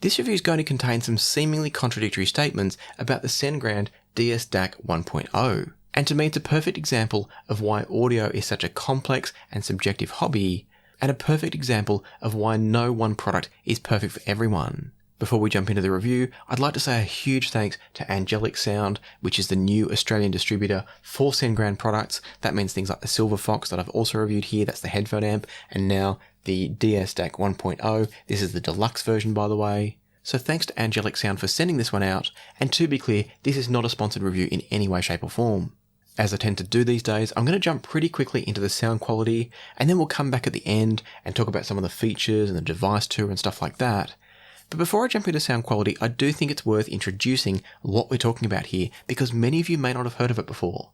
This review is going to contain some seemingly contradictory statements about the Cen.Grand DSDAC 1.0. And to me, it's a perfect example of why audio is such a complex and subjective hobby, and a perfect example of why no one product is perfect for everyone. Before we jump into the review, I'd like to say a huge thanks to Angelic Sound, which is the new Australian distributor for Cen.Grand products. That means things like the Silver Fox that I've also reviewed here, that's the headphone amp, and now the DSDAC 1.0. This is the deluxe version, by the way. So thanks to Angelic Sound for sending this one out, and to be clear, this is not a sponsored review in any way, shape or form. As I tend to do these days, I'm going to jump pretty quickly into the sound quality, and then we'll come back at the end and talk about some of the features and the device tour and stuff like that. But before I jump into sound quality, I do think it's worth introducing what we're talking about here, because many of you may not have heard of it before.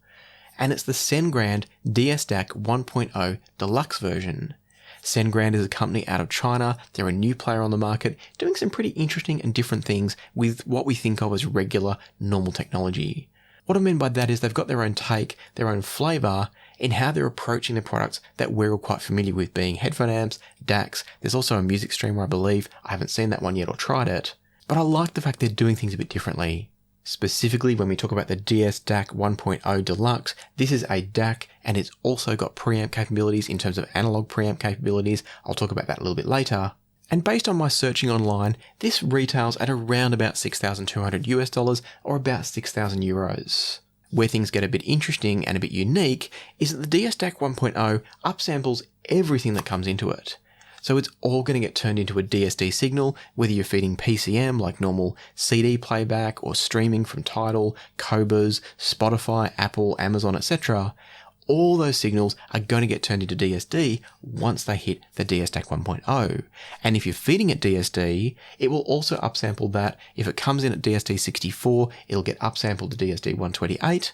And it's the Cen.Grand DSDAC 1.0 deluxe version. Cen.Grand is a company out of China. They're a new player on the market, doing some pretty interesting and different things with what we think of as regular, normal technology. What I mean by that is they've got their own take, their own flavour in how they're approaching the products that we're all quite familiar with, being headphone amps, DACs. There's also a music streamer, I believe. I haven't seen that one yet or tried it. But I like the fact they're doing things a bit differently. Specifically, when we talk about the DSDAC 1.0 Deluxe, this is a DAC and it's also got preamp capabilities in terms of analog preamp capabilities. I'll talk about that a little bit later. And based on my searching online, this retails at around about $6,200 US or about 6,000 euros. Where things get a bit interesting and a bit unique is that the DSDAC 1.0 upsamples everything that comes into it. So it's all going to get turned into a DSD signal, whether you're feeding PCM like normal CD playback or streaming from Tidal, Cobas, Spotify, Apple, Amazon, etc. All those signals are going to get turned into DSD once they hit the DSDAC 1.0. And if you're feeding it DSD, it will also upsample that. If it comes in at DSD 64, it'll get upsampled to DSD 128.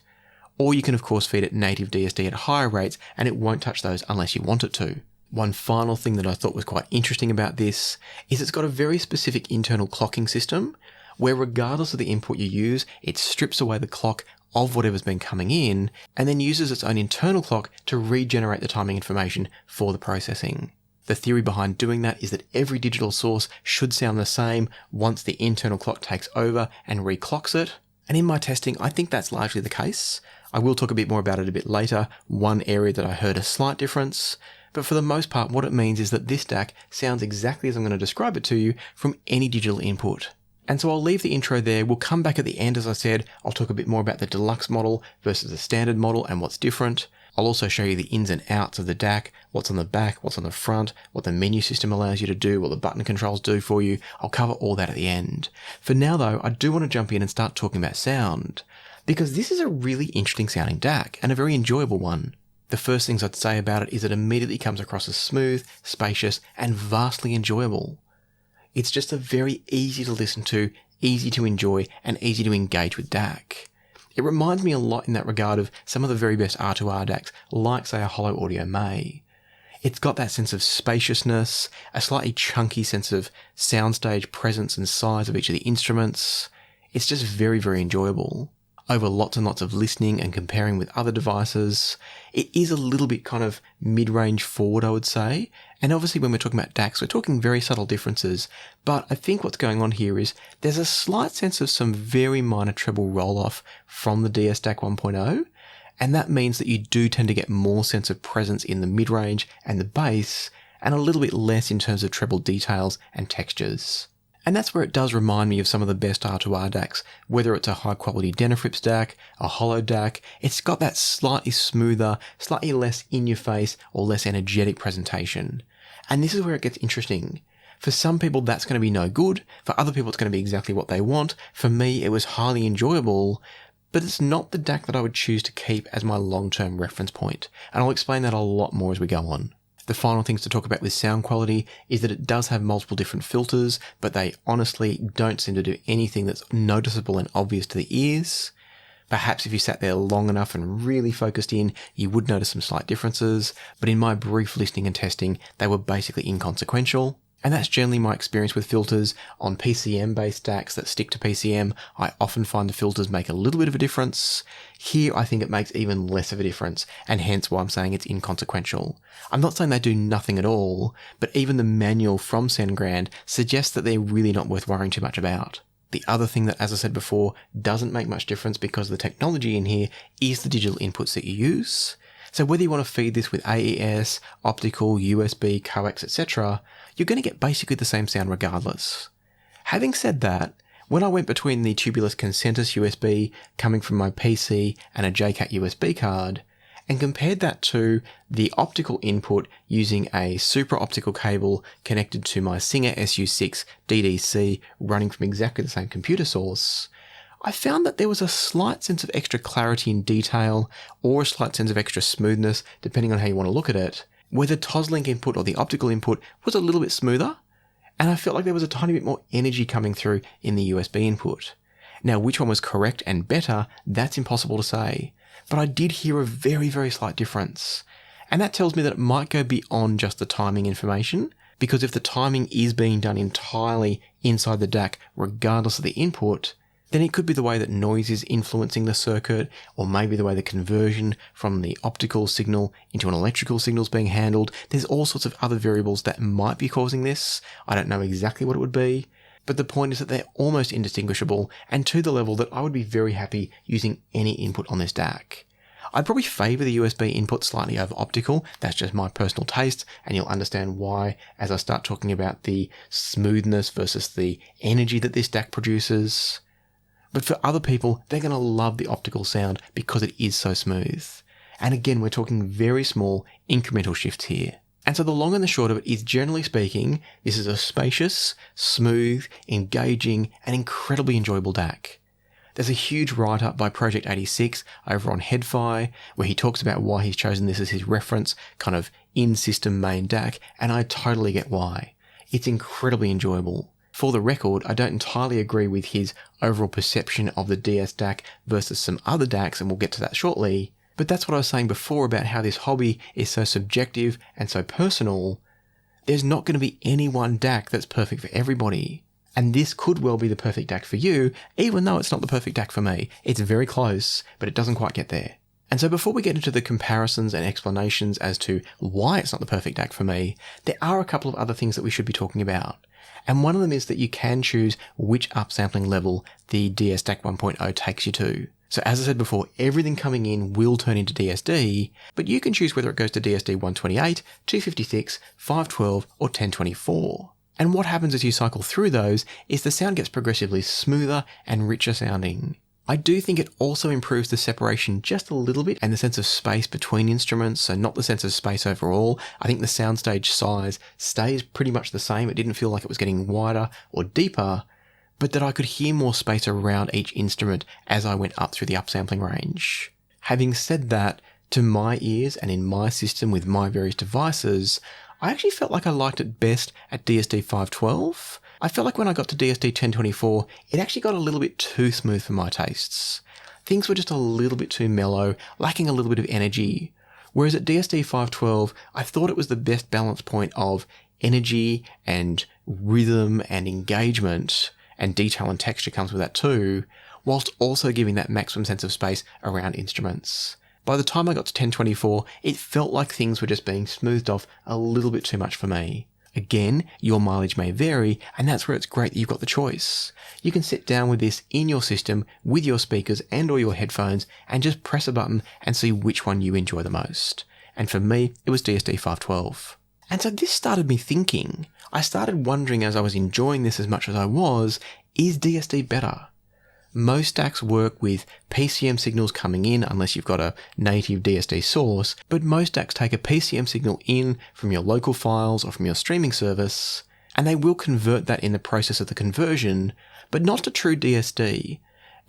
Or you can of course feed it native DSD at higher rates and it won't touch those unless you want it to. One final thing that I thought was quite interesting about this is it's got a very specific internal clocking system where regardless of the input you use, it strips away the clock of whatever's been coming in and then uses its own internal clock to regenerate the timing information for the processing. The theory behind doing that is that every digital source should sound the same once the internal clock takes over and reclocks it. And in my testing, I think that's largely the case. I will talk a bit more about it a bit later, one area that I heard a slight difference. But for the most part, what it means is that this DAC sounds exactly as I'm going to describe it to you from any digital input. And so I'll leave the intro there. We'll come back at the end, as I said. I'll talk a bit more about the deluxe model versus the standard model and what's different. I'll also show you the ins and outs of the DAC, what's on the back, what's on the front, what the menu system allows you to do, what the button controls do for you. I'll cover all that at the end. For now though, I do want to jump in and start talking about sound, because this is a really interesting sounding DAC and a very enjoyable one. The first things I'd say about it is it immediately comes across as smooth, spacious, and vastly enjoyable. It's just a very easy to listen to, easy to enjoy, and easy to engage with DAC. It reminds me a lot in that regard of some of the very best R2R DACs, like say a Hollow Audio May. It's got that sense of spaciousness, a slightly chunky sense of soundstage presence and size of each of the instruments. It's just very, very enjoyable. Over lots and lots of listening and comparing with other devices. It is a little bit kind of mid-range forward, I would say. And obviously when we're talking about DACs, we're talking very subtle differences. But I think what's going on here is there's a slight sense of some very minor treble roll-off from the DSDAC 1.0. And that means that you do tend to get more sense of presence in the mid-range and the bass, and a little bit less in terms of treble details and textures. And that's where it does remind me of some of the best R2R DACs, whether it's a high quality Denafrips DAC, a Hollow DAC. It's got that slightly smoother, slightly less in your face or less energetic presentation. And this is where it gets interesting. For some people that's going to be no good, for other people it's going to be exactly what they want. For me it was highly enjoyable, but it's not the DAC that I would choose to keep as my long-term reference point. And I'll explain that a lot more as we go on. The final things to talk about with sound quality is that it does have multiple different filters, but they honestly don't seem to do anything that's noticeable and obvious to the ears. Perhaps if you sat there long enough and really focused in, you would notice some slight differences, but in my brief listening and testing, they were basically inconsequential. And that's generally my experience with filters on PCM based DACs that stick to PCM. I often find the filters make a little bit of a difference. Here, I think it makes even less of a difference, and hence why I'm saying it's inconsequential. I'm not saying they do nothing at all, but even the manual from Cen.Grand suggests that they're really not worth worrying too much about. The other thing that, as I said before, doesn't make much difference because of the technology in here is the digital inputs that you use. So whether you want to feed this with AES, optical, USB, coax, etc., you're going to get basically the same sound regardless. Having said that, when I went between the tubuless Consensus USB coming from my PC and a JCAT USB card, and compared that to the optical input using a super optical cable connected to my Singer SU6 DDC running from exactly the same computer source, I found that there was a slight sense of extra clarity in detail or a slight sense of extra smoothness, depending on how you want to look at it, where the Toslink input or the optical input was a little bit smoother, and I felt like there was a tiny bit more energy coming through in the USB input. Now, which one was correct and better, that's impossible to say, but I did hear a very, very slight difference. And that tells me that it might go beyond just the timing information, because if the timing is being done entirely inside the DAC, regardless of the input, then it could be the way that noise is influencing the circuit, or maybe the way the conversion from the optical signal into an electrical signal is being handled. There's all sorts of other variables that might be causing this. I don't know exactly what it would be, but the point is that they're almost indistinguishable, and to the level that I would be very happy using any input on this DAC. I'd probably favour the USB input slightly over optical. That's just my personal taste, and you'll understand why as I start talking about the smoothness versus the energy that this DAC produces. But for other people, they're going to love the optical sound because it is so smooth. And again, we're talking very small incremental shifts here. And so the long and the short of it is, generally speaking, this is a spacious, smooth, engaging, and incredibly enjoyable DAC. There's a huge write-up by Project 86 over on HEADPHONE where he talks about why he's chosen this as his reference, kind of in-system main DAC, and I totally get why. It's incredibly enjoyable. For the record, I don't entirely agree with his overall perception of the DSDAC versus some other DACs, and we'll get to that shortly, but that's what I was saying before about how this hobby is so subjective and so personal. There's not going to be any one DAC that's perfect for everybody, and this could well be the perfect DAC for you, even though it's not the perfect DAC for me. It's very close, but it doesn't quite get there. And so before we get into the comparisons and explanations as to why it's not the perfect DAC for me, there are a couple of other things that we should be talking about. And one of them is that you can choose which upsampling level the DSDAC 1.0 takes you to. So as I said before, everything coming in will turn into DSD, but you can choose whether it goes to DSD 128, 256, 512, or 1024. And what happens as you cycle through those is the sound gets progressively smoother and richer sounding. I do think it also improves the separation just a little bit and the sense of space between instruments, so not the sense of space overall. I think the soundstage size stays pretty much the same. It didn't feel like it was getting wider or deeper, but that I could hear more space around each instrument as I went up through the upsampling range. Having said that, to my ears and in my system with my various devices, I actually felt like I liked it best at DSD 512. I felt like when I got to DSD 1024, it actually got a little bit too smooth for my tastes. Things were just a little bit too mellow, lacking a little bit of energy. Whereas at DSD 512, I thought it was the best balance point of energy and rhythm and engagement, and detail and texture comes with that too, whilst also giving that maximum sense of space around instruments. By the time I got to 1024, it felt like things were just being smoothed off a little bit too much for me. Again, your mileage may vary, and that's where it's great that you've got the choice. You can sit down with this in your system with your speakers and or your headphones and just press a button and see which one you enjoy the most. And for me, it was DSD 512. And so this started me thinking. I started wondering as I was enjoying this as much as I was, is DSD better? Most DACs work with PCM signals coming in unless you've got a native DSD source, but most DACs take a PCM signal in from your local files or from your streaming service, and they will convert that in the process of the conversion, but not to true DSD.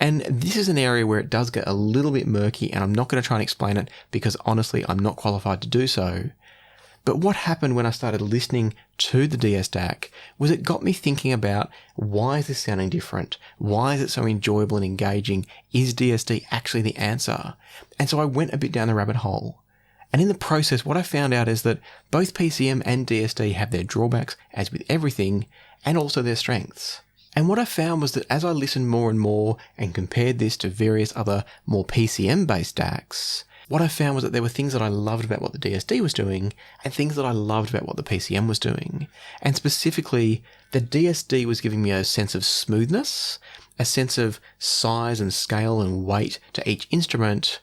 And this is an area where it does get a little bit murky, and I'm not going to try and explain it because honestly I'm not qualified to do so. But what happened when I started listening to the DSDAC was it got me thinking about, why is this sounding different? Why is it so enjoyable and engaging? Is DSD actually the answer? And so I went a bit down the rabbit hole. And in the process, what I found out is that both PCM and DSD have their drawbacks, as with everything, and also their strengths. And what I found was that as I listened more and more and compared this to various other more PCM-based DACs, what I found was that there were things that I loved about what the DSD was doing and things that I loved about what the PCM was doing. And specifically, the DSD was giving me a sense of smoothness, a sense of size and scale and weight to each instrument,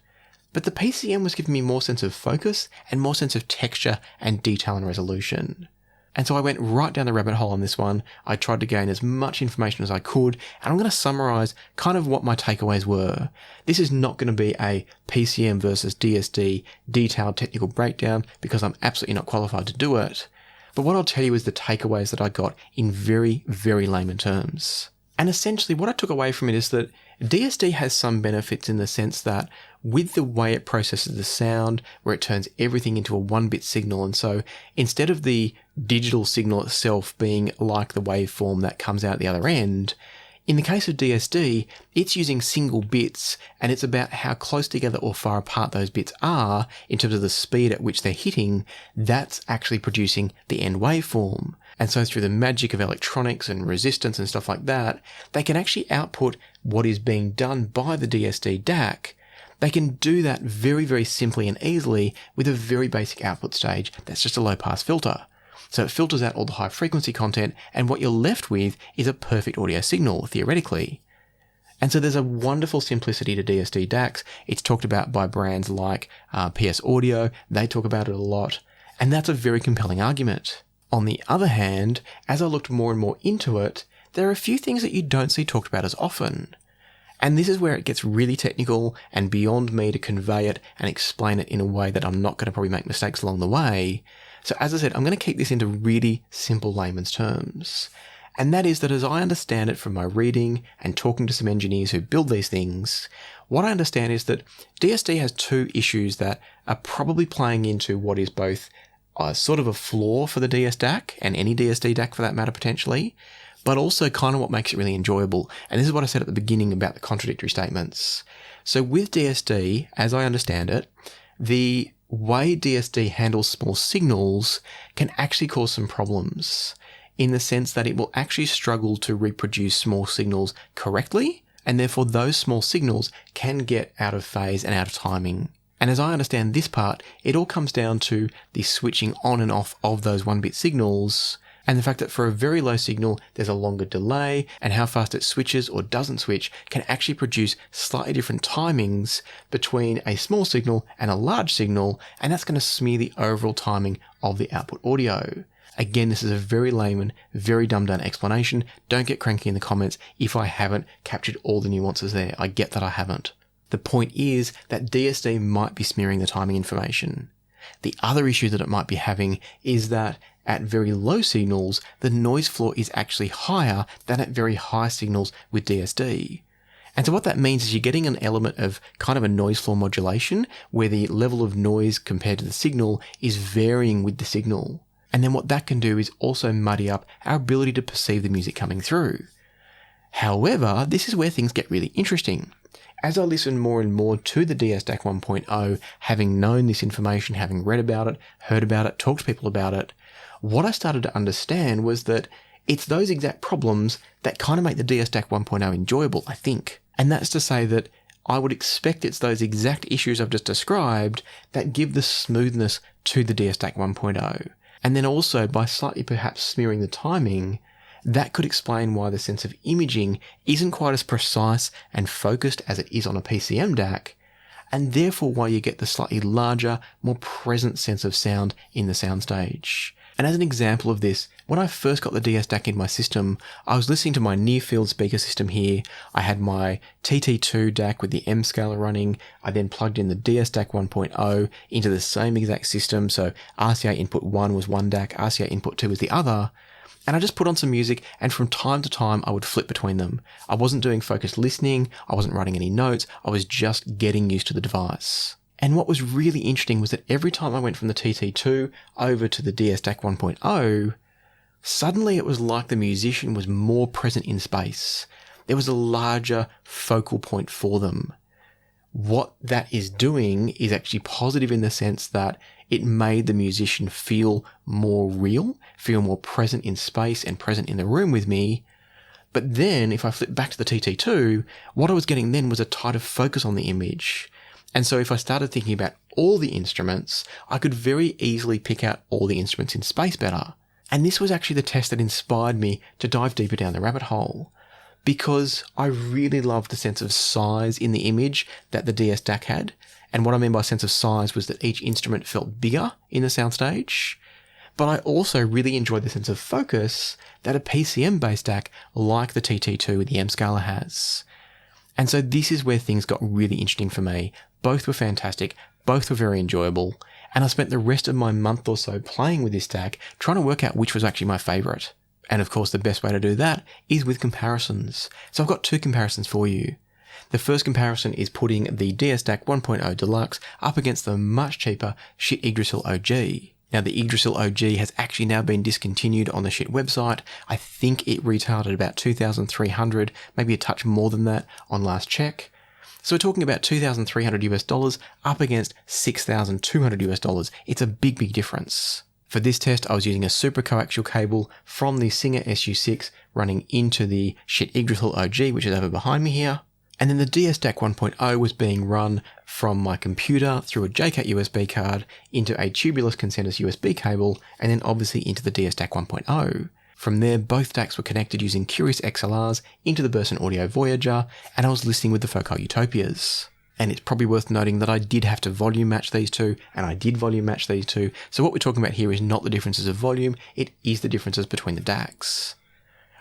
but the PCM was giving me more sense of focus and more sense of texture and detail and resolution. And so I went right down the rabbit hole on this one. I tried to gain as much information as I could, and I'm going to summarize kind of what my takeaways were. This is not going to be a PCM versus DSD detailed technical breakdown because I'm absolutely not qualified to do it. But what I'll tell you is the takeaways that I got in very, very layman terms. And essentially what I took away from it is that DSD has some benefits in the sense that with the way it processes the sound, where it turns everything into a 1-bit signal, and so instead of the digital signal itself being like the waveform that comes out the other end, in the case of DSD, it's using single bits, and it's about how close together or far apart those bits are in terms of the speed at which they're hitting. That's actually producing the end waveform. And so through the magic of electronics and resistance and stuff like that, they can actually output what is being done by the DSD DAC. They can do that very, very simply and easily with a very basic output stage that's just a low-pass filter. So it filters out all the high-frequency content, and what you're left with is a perfect audio signal, theoretically. And so there's a wonderful simplicity to DSD DACs. It's talked about by brands like PS Audio. They talk about it a lot, and that's a very compelling argument. On the other hand, as I looked more and more into it, there are a few things that you don't see talked about as often. And this is where it gets really technical and beyond me to convey it and explain it in a way that I'm not going to probably make mistakes along the way. So as I said, I'm going to keep this into really simple layman's terms. And that is that as I understand it from my reading and talking to some engineers who build these things, what I understand is that DSD has two issues that are probably playing into what is both sort of a flaw for the DSDAC, and any DSD DAC for that matter potentially, but also kind of what makes it really enjoyable. And this is what I said at the beginning about the contradictory statements. So with DSD, as I understand it, the way DSD handles small signals can actually cause some problems in the sense that it will actually struggle to reproduce small signals correctly, and therefore those small signals can get out of phase and out of timing. And as I understand this part, it all comes down to the switching on and off of those 1-bit signals, and the fact that for a very low signal, there's a longer delay, and how fast it switches or doesn't switch can actually produce slightly different timings between a small signal and a large signal, and that's going to smear the overall timing of the output audio. Again, this is a very layman, very dumbed-down explanation. Don't get cranky in the comments if I haven't captured all the nuances there. I get that I haven't. The point is that DSD might be smearing the timing information. The other issue that it might be having is that at very low signals, the noise floor is actually higher than at very high signals with DSD. And so what that means is you're getting an element of kind of a noise floor modulation where the level of noise compared to the signal is varying with the signal. And then what that can do is also muddy up our ability to perceive the music coming through. However, this is where things get really interesting. As I listen more and more to the DSDAC 1.0, having known this information, having read about it, heard about it, talked to people about it, what I started to understand was that it's those exact problems that kind of make the DSDAC 1.0 enjoyable, I think. And that's to say that I would expect it's those exact issues I've just described that give the smoothness to the DSDAC 1.0. And then also, by slightly perhaps smearing the timing, that could explain why the sense of imaging isn't quite as precise and focused as it is on a PCM DAC, and therefore why you get the slightly larger, more present sense of sound in the soundstage. And as an example of this, when I first got the DSDAC in my system, I was listening to my near-field speaker system here. I had my TT2 DAC with the M scaler running. I then plugged in the DSDAC 1.0 into the same exact system, so RCA input 1 was one DAC, RCA input 2 was the other. And I just put on some music, and from time to time I would flip between them. I wasn't doing focused listening, I wasn't writing any notes, I was just getting used to the device. And what was really interesting was that every time I went from the TT2 over to the DSDAC 1.0, suddenly it was like the musician was more present in space. There was a larger focal point for them. what that is doing is actually positive in the sense that it made the musician feel more real, feel more present in space and present in the room with me. But then if I flip back to the TT2, what I was getting then was a tighter focus on the image. And so if I started thinking about all the instruments, I could very easily pick out all the instruments in space better. And this was actually the test that inspired me to dive deeper down the rabbit hole, because I really loved the sense of size in the image that the DS DAC had. And what I mean by sense of size was that each instrument felt bigger in the soundstage. But I also really enjoyed the sense of focus that a PCM-based DAC like the TT2 with the M Scala has. And so this is where things got really interesting for me. Both were fantastic, both were very enjoyable, and I spent the rest of my month or so playing with this DAC, trying to work out which was actually my favourite. And of course, the best way to do that is with comparisons. So I've got two comparisons for you. The first comparison is putting the DSDAC 1.0 Deluxe up against the much cheaper Schiit Yggdrasil OG. Now, the Yggdrasil OG has actually now been discontinued on the Schiit website. I think it retailed at about $2,300, maybe a touch more than that on last check. So we're talking about $2,300 US up against $6,200 US. It's a big, big difference. For this test, I was using a super coaxial cable from the Singer SU6 running into the Schiit Yggdrasil OG, which is over behind me here. And then the DSDAC 1.0 was being run from my computer through a JCAT USB card into a tubulous consensus USB cable, and then obviously into the DSDAC 1.0. From there, both DACs were connected using Curious XLRs into the Burson Audio Voyager, and I was listening with the Focal Utopias. And it's probably worth noting that I did have to volume match these two, and I did volume match these two. So what we're talking about here is not the differences of volume, it is the differences between the DACs.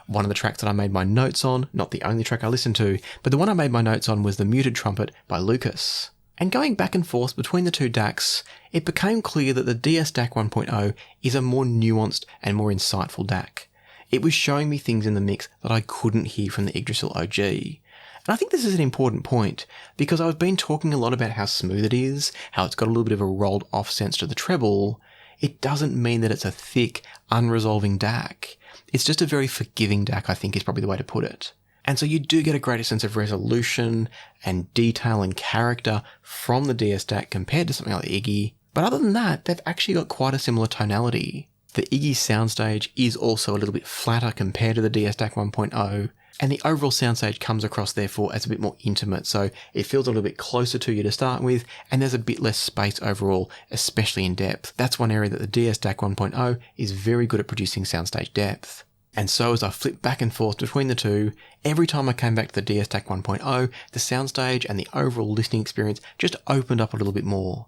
One of the tracks that I made my notes on, not the only track I listened to, but the one I made my notes on was The Muted Trumpet by Lucas. And going back and forth between the two DACs, it became clear that the DSDAC 1.0 is a more nuanced and more insightful DAC. It was showing me things in the mix that I couldn't hear from the Yggdrasil OG. And I think this is an important point, because I've been talking a lot about how smooth it is, how it's got a little bit of a rolled off sense to the treble. It doesn't mean that it's a thick, unresolving DAC. It's just a very forgiving DAC, I think is probably the way to put it. And so you do get a greater sense of resolution and detail and character from the DS DAC compared to something like the Iggy. But other than that, they've actually got quite a similar tonality. The Iggy soundstage is also a little bit flatter compared to the DS DAC 1.0, and the overall soundstage comes across therefore as a bit more intimate, so it feels a little bit closer to you to start with, and there's a bit less space overall, especially in depth. That's one area that the DS DAC 1.0 is very good at producing soundstage depth. And so as I flipped back and forth between the two, every time I came back to the DS DAC 1.0, the soundstage and the overall listening experience just opened up a little bit more.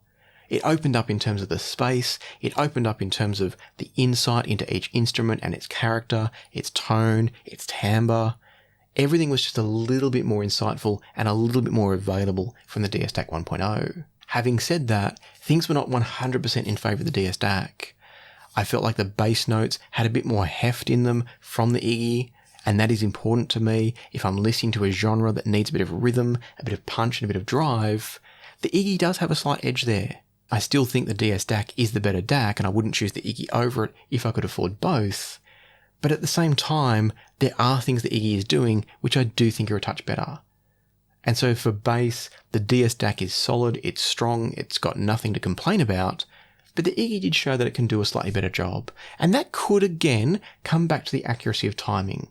It opened up in terms of the space, it opened up in terms of the insight into each instrument and its character, its tone, its timbre. Everything was just a little bit more insightful and a little bit more available from the DS DAC 1.0. Having said that, things were not 100% in favour of the DS DAC. I felt like the bass notes had a bit more heft in them from the Iggy, and that is important to me if I'm listening to a genre that needs a bit of rhythm, a bit of punch and a bit of drive. The Iggy does have a slight edge there. I still think the DS DAC is the better DAC, and I wouldn't choose the Iggy over it if I could afford both. But at the same time, there are things the Iggy is doing which I do think are a touch better. And so for bass, the DS DAC is solid, it's strong, it's got nothing to complain about, but the Iggy did show that it can do a slightly better job. And that could again come back to the accuracy of timing.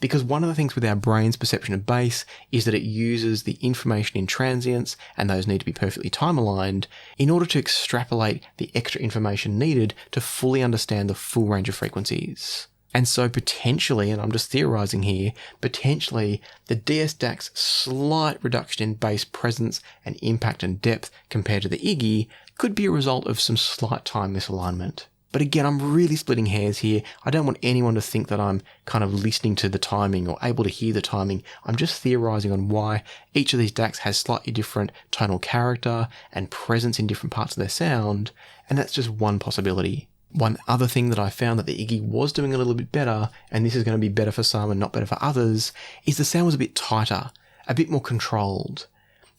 Because one of the things with our brain's perception of bass is that it uses the information in transients, and those need to be perfectly time aligned, in order to extrapolate the extra information needed to fully understand the full range of frequencies. And so potentially, and I'm just theorising here, potentially the DS DAC's slight reduction in bass presence and impact and depth compared to the Iggy could be a result of some slight time misalignment. But again, I'm really splitting hairs here. I don't want anyone to think that I'm kind of listening to the timing or able to hear the timing. I'm just theorising on why each of these DACs has slightly different tonal character and presence in different parts of their sound, and that's just one possibility. One other thing that I found that the Iggy was doing a little bit better, and this is going to be better for some and not better for others, is the sound was a bit tighter, a bit more controlled.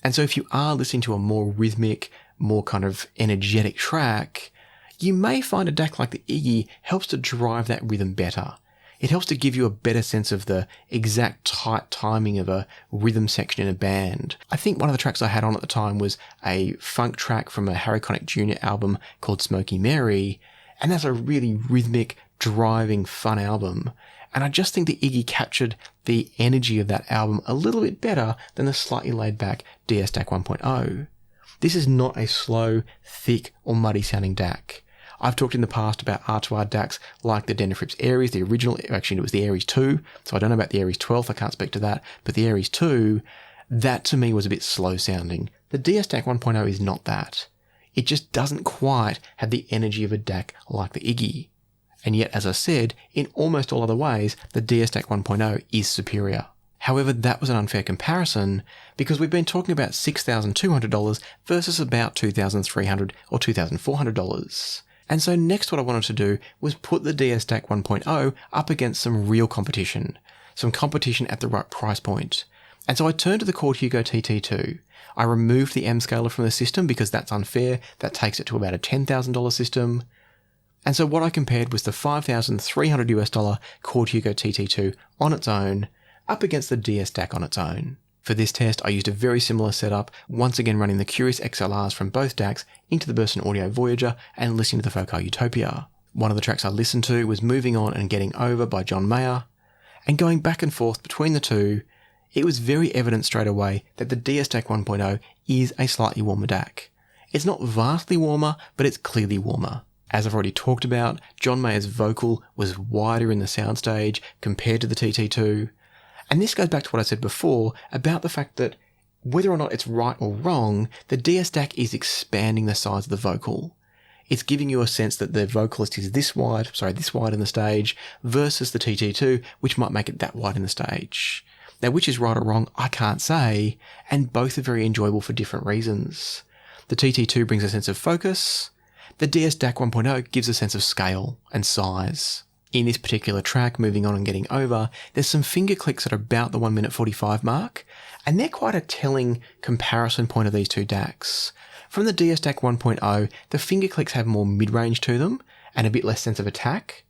And so if you are listening to a more rhythmic, more kind of energetic track, you may find a DAC like the Iggy helps to drive that rhythm better. It helps to give you a better sense of the exact tight timing of a rhythm section in a band. I think one of the tracks I had on at the time was a funk track from a Harry Connick Jr. album called Smoky Mary, and that's a really rhythmic, driving, fun album. And I just think that Iggy captured the energy of that album a little bit better than the slightly laid-back DSDAC 1.0. This is not a slow, thick, or muddy-sounding DAC. I've talked in the past about R2R DACs like the Denafrips Aries, the original, actually it was the Aries 2, so I don't know about the Aries 12, I can't speak to that, but the Aries 2, that to me was a bit slow sounding. The DSDAC 1.0 is not that. It just doesn't quite have the energy of a DAC like the Iggy. And yet, as I said, in almost all other ways, the DSDAC 1.0 is superior. However, that was an unfair comparison because we've been talking about $6,200 versus about $2,300 or $2,400. And so next what I wanted to do was put the DSDAC 1.0 up against some real competition at the right price point. And so I turned to the Chord Hugo TT2. I removed the M scaler from the system because that's unfair. That takes it to about a $10,000 system. And so what I compared was the $5,300 Chord Hugo TT2 on its own up against the DSDAC on its own. For this test, I used a very similar setup, once again running the Curious XLRs from both DACs into the Burson Audio Voyager and listening to the Focal Utopia. One of the tracks I listened to was Moving On and Getting Over by John Mayer, and going back and forth between the two, it was very evident straight away that the DSDAC 1.0 is a slightly warmer DAC. It's not vastly warmer, but it's clearly warmer. As I've already talked about, John Mayer's vocal was wider in the soundstage compared to the TT2. And this goes back to what I said before about the fact that whether or not it's right or wrong, the DSDAC is expanding the size of the vocal. It's giving you a sense that the vocalist is this wide in the stage versus the TT2, which might make it that wide in the stage. Now, which is right or wrong, I can't say, and both are very enjoyable for different reasons. The TT2 brings a sense of focus. The DSDAC 1.0 gives a sense of scale and size. In this particular track, Moving On and Getting Over, there's some finger clicks at about the 1 minute 45 mark, and they're quite a telling comparison point of these two DACs. From the DSDAC 1.0, the finger clicks have more mid-range to them and a bit less sense of attack.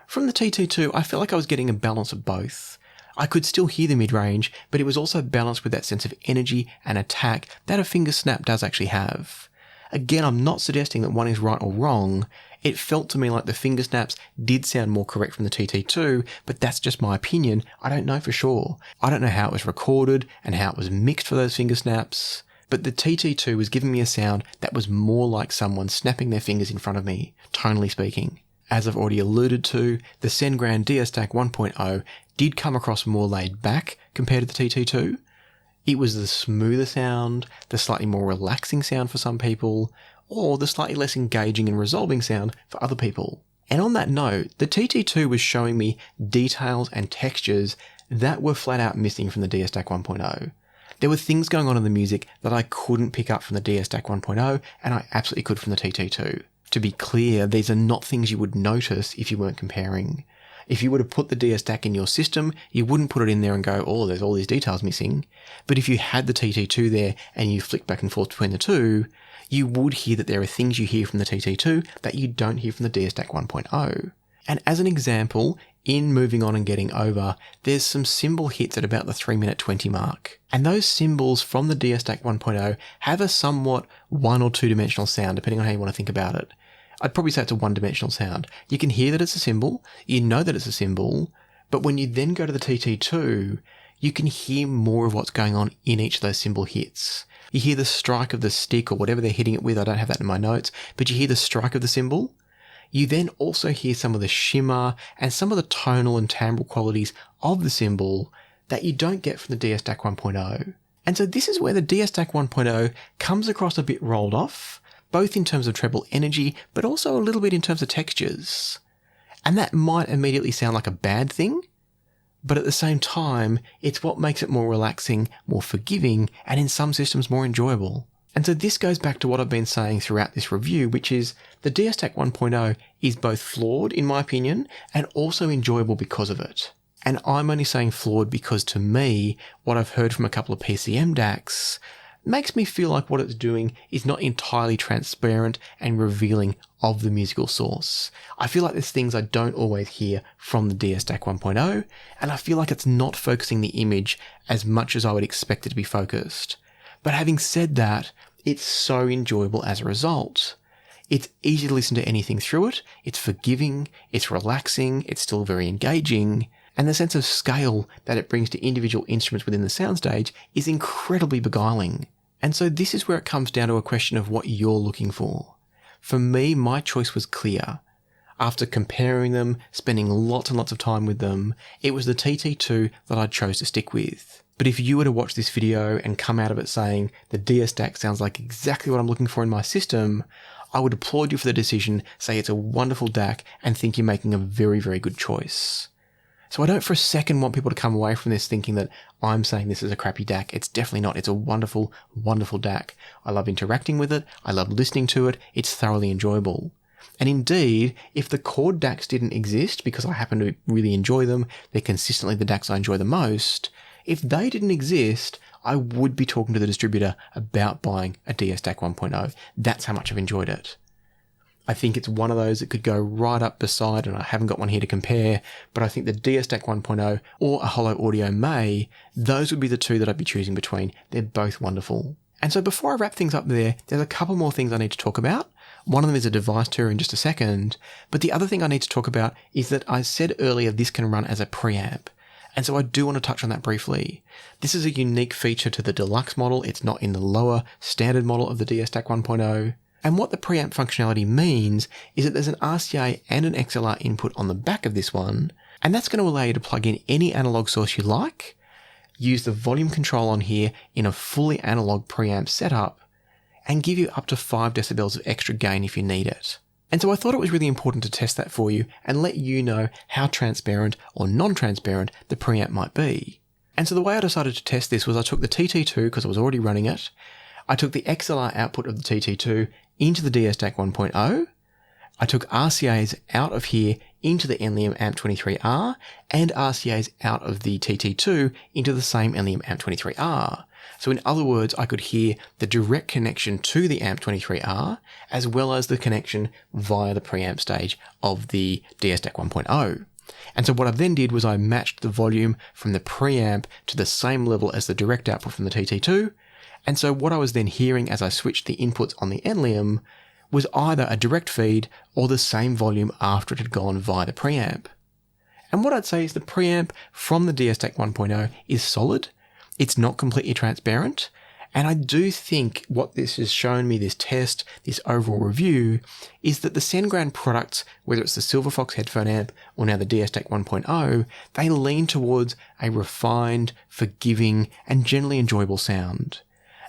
From the TT2, I felt like I was getting a balance of both. I could still hear the mid-range, but it was also balanced with that sense of energy and attack that a finger snap does actually have. Again, I'm not suggesting that one is right or wrong. It felt to me like the finger snaps did sound more correct from the TT2, but that's just my opinion. I don't know for sure. I don't know how it was recorded and how it was mixed for those finger snaps, but the TT2 was giving me a sound that was more like someone snapping their fingers in front of me, tonally speaking. As I've already alluded to, the Cen.Grand DSDAC 1.0 did come across more laid back compared to the TT2. It was the smoother sound, the slightly more relaxing sound for some people, or the slightly less engaging and resolving sound for other people. And on that note, the TT2 was showing me details and textures that were flat out missing from the DSDAC 1.0. There were things going on in the music that I couldn't pick up from the DSDAC 1.0, and I absolutely could from the TT2. To be clear, these are not things you would notice if you weren't comparing. If you were to put the DSDAC in your system, you wouldn't put it in there and go, oh, there's all these details missing. But if you had the TT2 there and you flick back and forth between the two, you would hear that there are things you hear from the TT2 that you don't hear from the DSDAC 1.0. And as an example, in Moving On and Getting Over, there's some cymbal hits at about the 3 minute 20 mark. And those cymbals from the DSDAC 1.0 have a somewhat one or two dimensional sound, depending on how you want to think about it. I'd probably say it's a one-dimensional sound. You can hear that it's a cymbal, you know that it's a cymbal, but when you then go to the TT2, you can hear more of what's going on in each of those cymbal hits. You hear the strike of the stick or whatever they're hitting it with, I don't have that in my notes, but you hear the strike of the cymbal. You then also hear some of the shimmer and some of the tonal and timbral qualities of the cymbal that you don't get from the DSDAC 1.0. And so this is where the DSDAC 1.0 comes across a bit rolled off, both in terms of treble energy, but also a little bit in terms of textures. And that might immediately sound like a bad thing, but at the same time, it's what makes it more relaxing, more forgiving, and in some systems more enjoyable. And so this goes back to what I've been saying throughout this review, which is the DSDAC 1.0 is both flawed, in my opinion, and also enjoyable because of it. And I'm only saying flawed because to me, what I've heard from a couple of PCM DACs, makes me feel like what it's doing is not entirely transparent and revealing of the musical source. I feel like there's things I don't always hear from the DSDAC 1.0, and I feel like it's not focusing the image as much as I would expect it to be focused. But having said that, it's so enjoyable as a result. It's easy to listen to anything through it, it's forgiving, it's relaxing, it's still very engaging, and the sense of scale that it brings to individual instruments within the soundstage is incredibly beguiling. And so this is where it comes down to a question of what you're looking for. For me, my choice was clear. After comparing them, spending lots and lots of time with them, it was the TT2 that I chose to stick with. But if you were to watch this video and come out of it saying, the DSDAC sounds like exactly what I'm looking for in my system, I would applaud you for the decision, say it's a wonderful DAC, and think you're making a very, very good choice. So I don't for a second want people to come away from this thinking that I'm saying this is a crappy DAC. It's definitely not. It's a wonderful, wonderful DAC. I love interacting with it. I love listening to it. It's thoroughly enjoyable. And indeed, if the Chord DACs didn't exist, because I happen to really enjoy them, they're consistently the DACs I enjoy the most, if they didn't exist, I would be talking to the distributor about buying a DSDAC 1.0. That's how much I've enjoyed it. I think it's one of those that could go right up beside, and I haven't got one here to compare, but I think the DSDAC 1.0 or a Holo Audio May, those would be the two that I'd be choosing between. They're both wonderful. And so before I wrap things up there's a couple more things I need to talk about. One of them is a device tour in just a second, but the other thing I need to talk about is that I said earlier this can run as a preamp. And so I do want to touch on that briefly. This is a unique feature to the Deluxe model. It's not in the lower standard model of the DSDAC 1.0. And what the preamp functionality means is that there's an RCA and an XLR input on the back of this one, and that's going to allow you to plug in any analog source you like, use the volume control on here in a fully analog preamp setup, and give you up to 5 decibels of extra gain if you need it. And so I thought it was really important to test that for you and let you know how transparent or non-transparent the preamp might be. And so the way I decided to test this was I took the TT2 because I was already running it, I took the XLR output of the TT2 into the DSDAC 1.0, I took RCAs out of here into the Enlium AMP23R, and RCAs out of the TT2 into the same Enlium AMP23R. So in other words, I could hear the direct connection to the AMP23R, as well as the connection via the preamp stage of the DSDAC 1.0. And so what I then did was I matched the volume from the preamp to the same level as the direct output from the TT2, and so what I was then hearing as I switched the inputs on the Enlium was either a direct feed or the same volume after it had gone via the preamp. And what I'd say is the preamp from the DSDAC 1.0 is solid, it's not completely transparent, and I do think what this has shown me, this test, this overall review, is that the Cen.Grand products, whether it's the Silver Fox headphone amp or now the DSDAC 1.0, they lean towards a refined, forgiving, and generally enjoyable sound.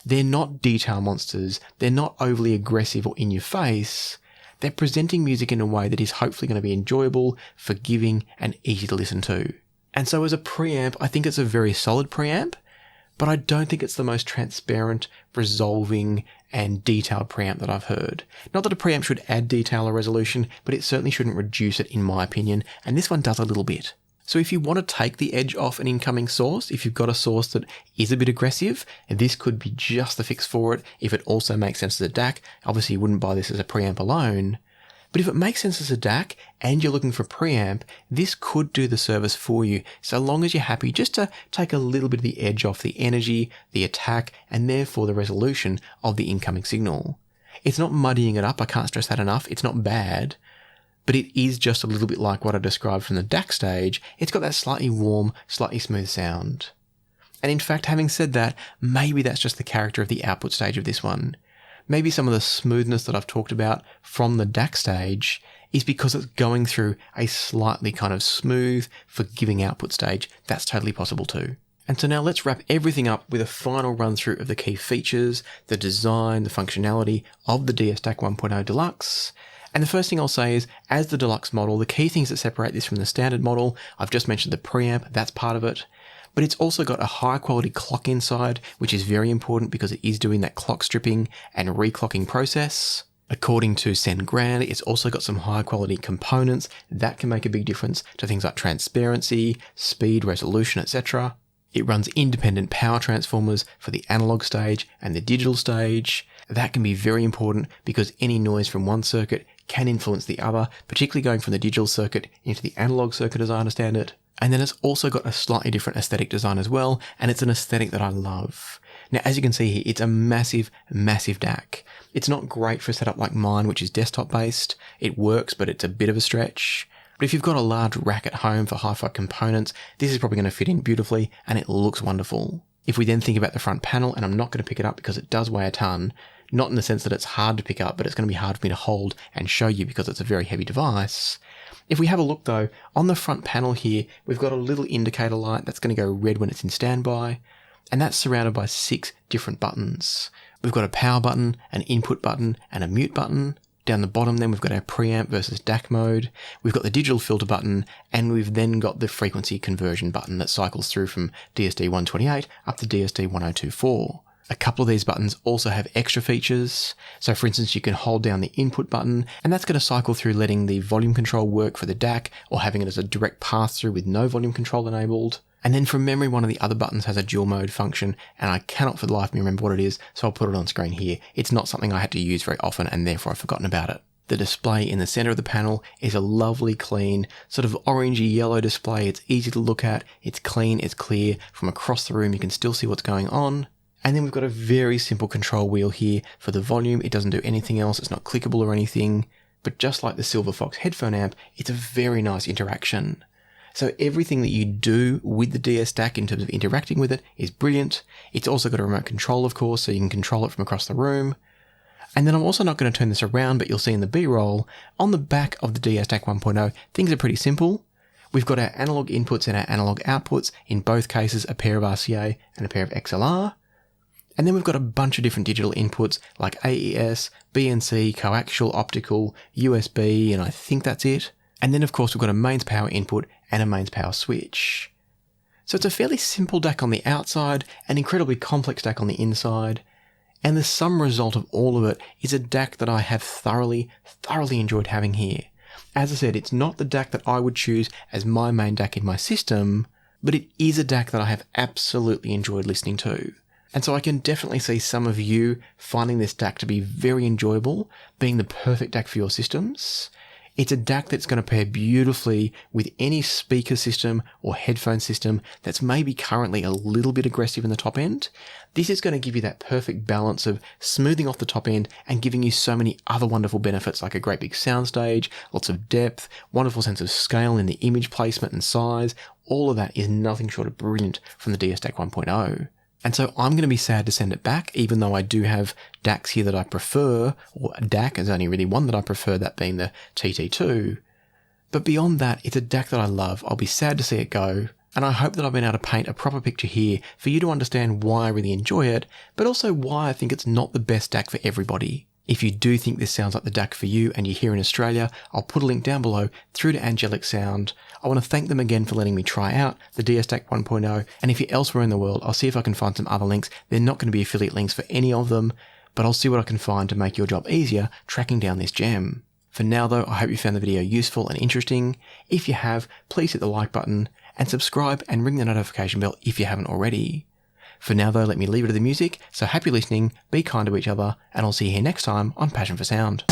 They're not detail monsters, they're not overly aggressive or in your face, they're presenting music in a way that is hopefully going to be enjoyable, forgiving, and easy to listen to. And so as a preamp, I think it's a very solid preamp, but I don't think it's the most transparent, resolving, and detailed preamp that I've heard. Not that a preamp should add detail or resolution, but it certainly shouldn't reduce it in my opinion, and this one does a little bit. So if you want to take the edge off an incoming source, if you've got a source that is a bit aggressive, this could be just the fix for it. If it also makes sense as a DAC, obviously you wouldn't buy this as a preamp alone. But if it makes sense as a DAC and you're looking for preamp, this could do the service for you, so long as you're happy just to take a little bit of the edge off the energy, the attack, and therefore the resolution of the incoming signal. It's not muddying it up, I can't stress that enough, it's not bad. But it is just a little bit like what I described from the DAC stage. It's got that slightly warm, slightly smooth sound. And in fact, having said that, maybe that's just the character of the output stage of this one. Maybe some of the smoothness that I've talked about from the DAC stage is because it's going through a slightly kind of smooth, forgiving output stage. That's totally possible too. And so now let's wrap everything up with a final run through of the key features, the design, the functionality of the DSDAC 1.0 Deluxe. And the first thing I'll say is, as the Deluxe model, the key things that separate this from the standard model, I've just mentioned the preamp, that's part of it, but it's also got a high quality clock inside, which is very important because it is doing that clock stripping and reclocking process. According to Cen.Grand, it's also got some high quality components that can make a big difference to things like transparency, speed, resolution, etc. It runs independent power transformers for the analog stage and the digital stage. That can be very important because any noise from one circuit can influence the other, particularly going from the digital circuit into the analog circuit as I understand it. And then it's also got a slightly different aesthetic design as well, and it's an aesthetic that I love. Now, as you can see here, it's a massive, massive DAC. It's not great for a setup like mine, which is desktop based. It works, but it's a bit of a stretch. But if you've got a large rack at home for hi-fi components, this is probably going to fit in beautifully, and it looks wonderful. If we then think about the front panel, and I'm not going to pick it up because it does weigh a ton, not in the sense that it's hard to pick up, but it's going to be hard for me to hold and show you because it's a very heavy device. If we have a look though, on the front panel here, we've got a little indicator light that's going to go red when it's in standby, and that's surrounded by 6 different buttons. We've got a power button, an input button, and a mute button. Down the bottom then we've got our preamp versus DAC mode, we've got the digital filter button, and we've then got the frequency conversion button that cycles through from DSD 128 up to DSD 1024. A couple of these buttons also have extra features. So for instance, you can hold down the input button, and that's going to cycle through letting the volume control work for the DAC or having it as a direct pass-through with no volume control enabled. And then from memory, one of the other buttons has a dual mode function, and I cannot for the life of me remember what it is, so I'll put it on screen here. It's not something I had to use very often, and therefore I've forgotten about it. The display in the center of the panel is a lovely, clean, sort of orangey yellow display. It's easy to look at, it's clean, it's clear. From across the room, you can still see what's going on. And then we've got a very simple control wheel here for the volume. It doesn't do anything else, it's not clickable or anything. But just like the Silver Fox headphone amp, it's a very nice interaction. So everything that you do with the DSDAC in terms of interacting with it is brilliant. It's also got a remote control, of course, so you can control it from across the room. And then I'm also not going to turn this around, but you'll see in the B-roll, on the back of the DSDAC 1.0, things are pretty simple. We've got our analog inputs and our analog outputs, in both cases a pair of RCA and a pair of XLR. And then we've got a bunch of different digital inputs like AES, BNC, coaxial, optical, USB, and I think that's it. And then of course we've got a mains power input and a mains power switch. So it's a fairly simple DAC on the outside, an incredibly complex DAC on the inside, and the sum result of all of it is a DAC that I have thoroughly enjoyed having here. As I said, it's not the DAC that I would choose as my main DAC in my system, but it is a DAC that I have absolutely enjoyed listening to. And so I can definitely see some of you finding this DAC to be very enjoyable, being the perfect DAC for your systems. It's a DAC that's going to pair beautifully with any speaker system or headphone system that's maybe currently a little bit aggressive in the top end. This is going to give you that perfect balance of smoothing off the top end and giving you so many other wonderful benefits like a great big soundstage, lots of depth, wonderful sense of scale in the image placement and size. All of that is nothing short of brilliant from the DSDAC 1.0. And so I'm going to be sad to send it back, even though I do have DACs here that I prefer, or a DAC is only really one that I prefer, that being the TT2. But beyond that, it's a DAC that I love. I'll be sad to see it go, and I hope that I've been able to paint a proper picture here for you to understand why I really enjoy it, but also why I think it's not the best DAC for everybody. If you do think this sounds like the DAC for you and you're here in Australia, I'll put a link down below through to Angelic Sound. I want to thank them again for letting me try out the DSDAC 1.0, and if you're elsewhere in the world, I'll see if I can find some other links. They're not going to be affiliate links for any of them, but I'll see what I can find to make your job easier tracking down this gem. For now though, I hope you found the video useful and interesting. If you have, please hit the like button and subscribe and ring the notification bell if you haven't already. For now though, let me leave it to the music, so happy listening, be kind to each other, and I'll see you here next time on Passion for Sound.